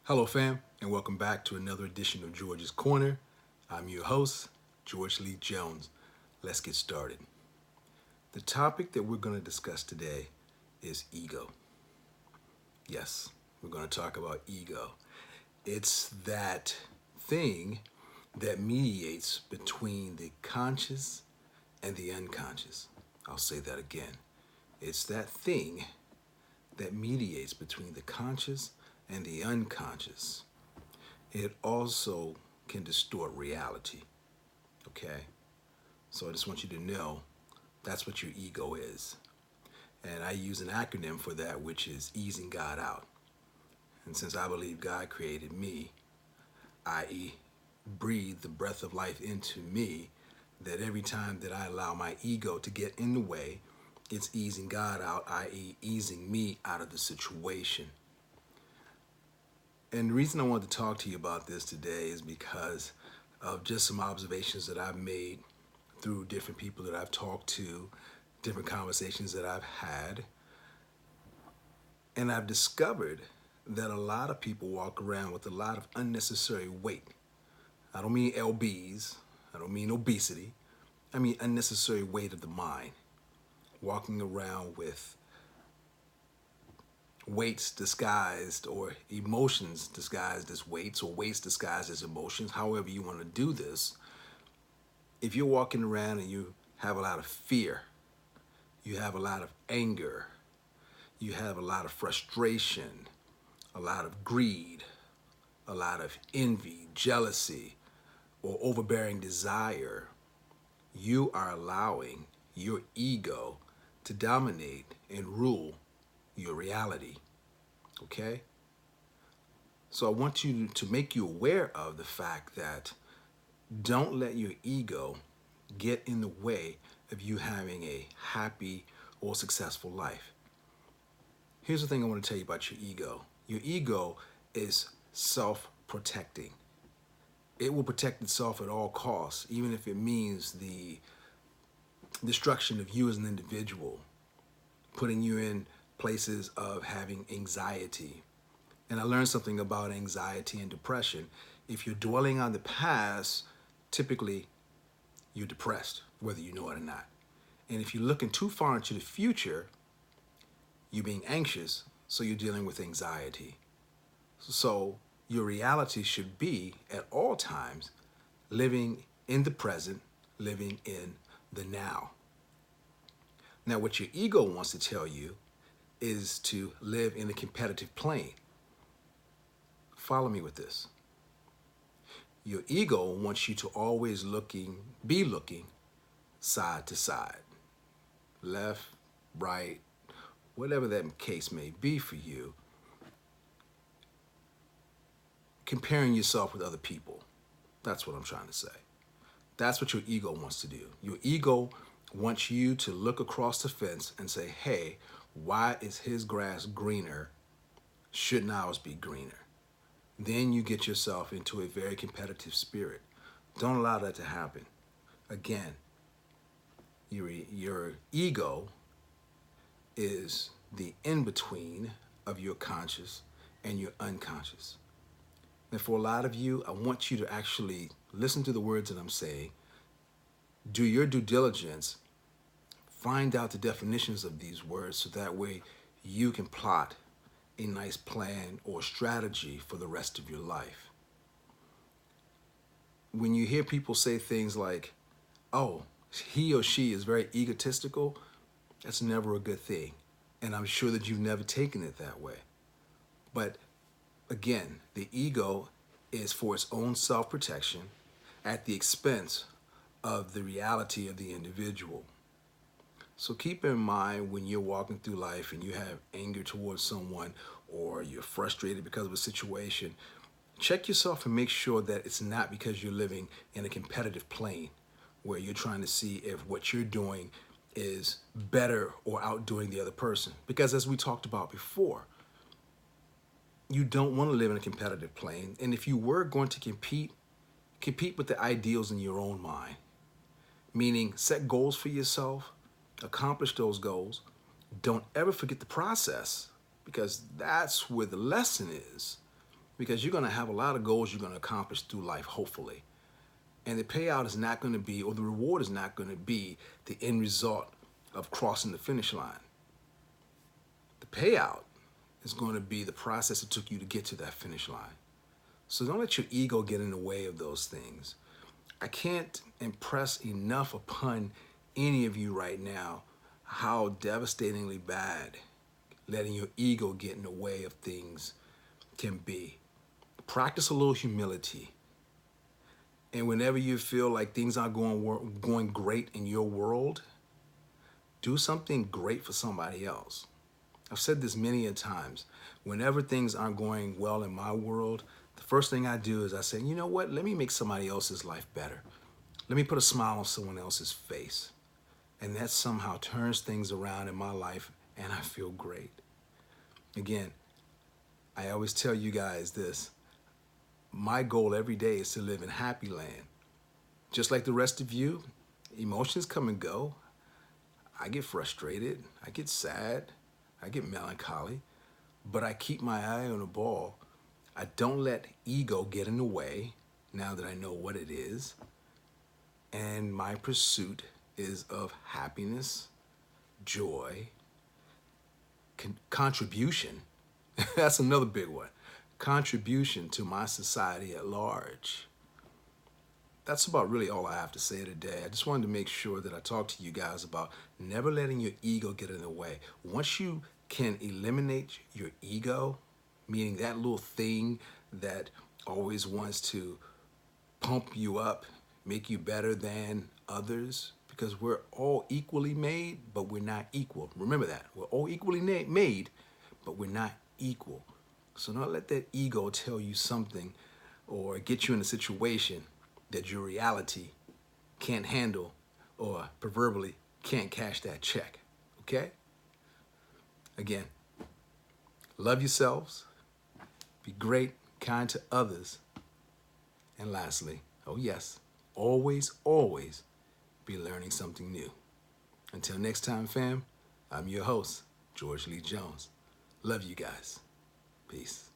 Hello, fam, and welcome back to another edition of George's Corner. I'm your host, George Lee Jones. Let's get started. The topic that we're going to discuss today is ego. Yes, we're going to talk about ego. It's that thing that mediates between the conscious and the unconscious. I'll say that again. It's that thing that mediates between the conscious and the unconscious. It also can distort reality. Okay? So I just want you to know that's what your ego is. And I use an acronym for that, which is easing God out. And since I believe God created me, i.e., breathed the breath of life into me, that every time that I allow my ego to get in the way, it's easing God out, i.e., easing me out of the situation. And the reason I wanted to talk to you about this today is because of just some observations that I've made through different people that I've talked to, different conversations that I've had. And I've discovered that a lot of people walk around with a lot of unnecessary weight. I don't mean LBs, I don't mean obesity, I mean unnecessary weight of the mind. Walking around with weights disguised or emotions disguised as weights or weights disguised as emotions, however you want to do this. If you're walking around and you have a lot of fear, you have a lot of anger, you have a lot of frustration, a lot of greed, a lot of envy, jealousy, or overbearing desire, you are allowing your ego to dominate and rule your reality. Okay? So I want you to make you aware of the fact that don't let your ego get in the way of you having a happy or successful life. Here's the thing I want to tell you about your ego. Your ego is self-protecting. It will protect itself at all costs, even if it means the destruction of you as an individual, putting you in places of having anxiety. And I learned something about anxiety and depression. If you're dwelling on the past, typically you're depressed, whether you know it or not. And if you're looking too far into the future, you're being anxious, so you're dealing with anxiety. So your reality should be at all times living in the present, living in the now. Now, what your ego wants to tell you is to live in a competitive plane. Follow me with this. Your ego wants you to always be looking side to side, left, right, whatever that case may be for you, comparing yourself with other people. That's what I'm trying to say. That's what your ego wants to do. Your ego wants you to look across the fence and say, hey, why is his grass greener? Shouldn't ours be greener? Then you get yourself into a very competitive spirit. Don't allow that to happen. Again, your ego is the in-between of your conscious and your unconscious. And for a lot of you, I want you to actually listen to the words that I'm saying, do your due diligence, find out the definitions of these words so that way you can plot a nice plan or strategy for the rest of your life. When you hear people say things like, oh, he or she is very egotistical, that's never a good thing. And I'm sure that you've never taken it that way. But again, the ego is for its own self-protection at the expense of the reality of the individual. So keep in mind when you're walking through life and you have anger towards someone or you're frustrated because of a situation, check yourself and make sure that it's not because you're living in a competitive plane where you're trying to see if what you're doing is better or outdoing the other person. Because as we talked about before, you don't want to live in a competitive plane. And if you were going to compete with the ideals in your own mind, meaning set goals for yourself, accomplish those goals. Don't ever forget the process, because that's where the lesson is. because you're going to have a lot of goals you're going to accomplish through life, hopefully. And the payout is not going to be, or the reward is not going to be the end result of crossing the finish line. The payout is going to be the process it took you to get to that finish line. So don't let your ego get in the way of those things. I can't impress enough upon any of you right now how devastatingly bad letting your ego get in the way of things can be. Practice a little humility. And whenever you feel like things aren't going great in your world, do something great for somebody else. I've said this many a times. Whenever things aren't going well in my world, the first thing I do is I say, you know what? Let me make somebody else's life better. Let me put a smile on someone else's face. And that somehow turns things around in my life, and I feel great. Again, I always tell you guys this. My goal every day is to live in happy land. Just like the rest of you, emotions come and go. I get frustrated, I get sad, I get melancholy, but I keep my eye on the ball. I don't let ego get in the way now that I know what it is. And my pursuit is of happiness, joy, contribution. That's another big one. Contribution to my society at large. That's about really all I have to say today. I just wanted to make sure that I talked to you guys about never letting your ego get in the way. Once you can eliminate your ego, meaning that little thing that always wants to pump you up, make you better than others, because we're all equally made, but we're not equal. Remember that. We're all equally made, but we're not equal. So don't let that ego tell you something or get you in a situation that your reality can't handle or proverbially can't cash that check, okay? Again, love yourselves, be great, kind to others, and lastly, oh yes, always, always be learning something new. Until next time, fam, I'm your host, George Lee Jones. Love you guys. Peace.